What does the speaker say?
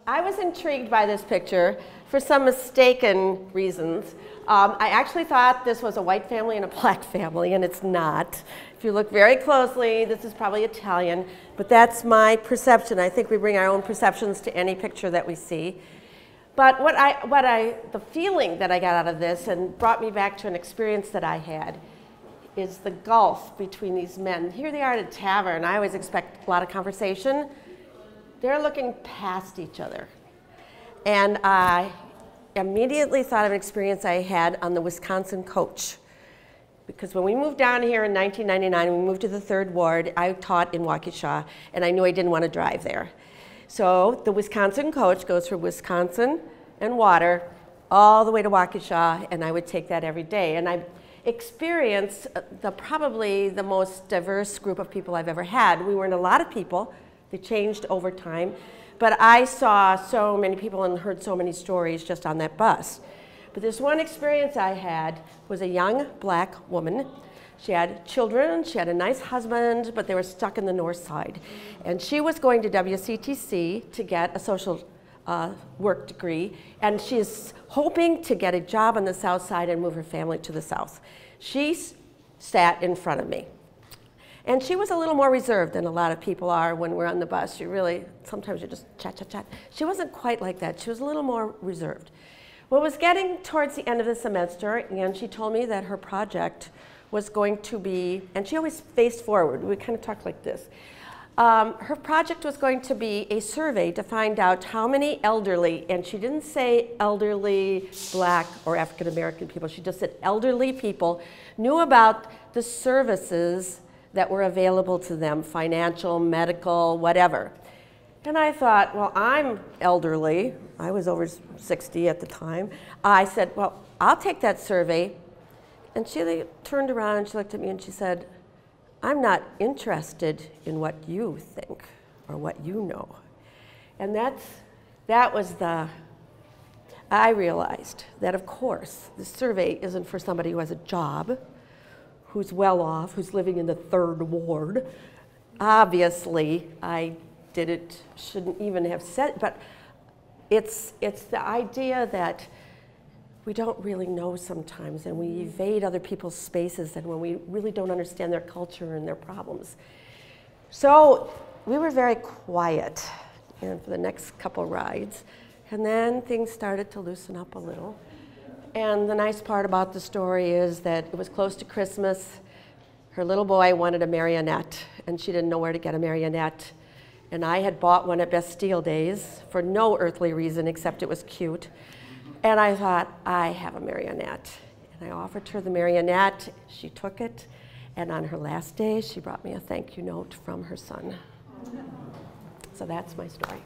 I was intrigued by this picture for some mistaken reasons. I actually thought this was a white family and a black family, and it's not. If you look very closely, this is probably Italian, but that's my perception. I think we bring our own perceptions to any picture that we see. But the feeling that I got out of this and brought me back to an experience that I had is the gulf between these men. Here they are at a tavern. I always expect a lot of conversation. They're looking past each other. And I immediately thought of an experience I had on the Wisconsin coach. Because when we moved down here in 1999, we moved to the 3rd Ward, I taught in Waukesha, and I knew I didn't want to drive there. So the Wisconsin coach goes from Wisconsin and Water all the way to Waukesha, and I would take that every day. And I experienced probably the most diverse group of people I've ever had. We weren't a lot of people. They changed over time. But I saw so many people and heard so many stories just on that bus. But this one experience I had was a young black woman. She had children, she had a nice husband, but they were stuck in the north side. And she was going to WCTC to get a social work degree, and she's hoping to get a job on the south side and move her family to the south. She sat in front of me. And she was a little more reserved than a lot of people are when we're on the bus. You really, sometimes you just chat, chat, chat. She wasn't quite like that. She was a little more reserved. Well, it was getting towards the end of the semester, and she told me that her project was going to be, and she always faced forward. We kind of talked like this. Her project was going to be a survey to find out how many elderly, and she didn't say elderly black or African American people, she just said elderly people knew about the services that were available to them, financial, medical, whatever. And I thought, well, I'm elderly. I was over 60 at the time. I said, well, I'll take that survey. And she turned around and she looked at me and she said, I'm not interested in what you think or what you know. And I realized that, of course, the survey isn't for somebody who has a job, who's well off, who's living in the 3rd Ward. Obviously, shouldn't even have said, but it's the idea that we don't really know sometimes, and we evade other people's spaces, and when we really don't understand their culture and their problems. So we were very quiet for the next couple rides, and then things started to loosen up a little. And the nice part about the story is that it was close to Christmas. Her little boy wanted a marionette, and she didn't know where to get a marionette. And I had bought one at Bastille Days for no earthly reason except it was cute. And I thought, I have a marionette. And I offered her the marionette. She took it. And on her last day, she brought me a thank you note from her son. So that's my story.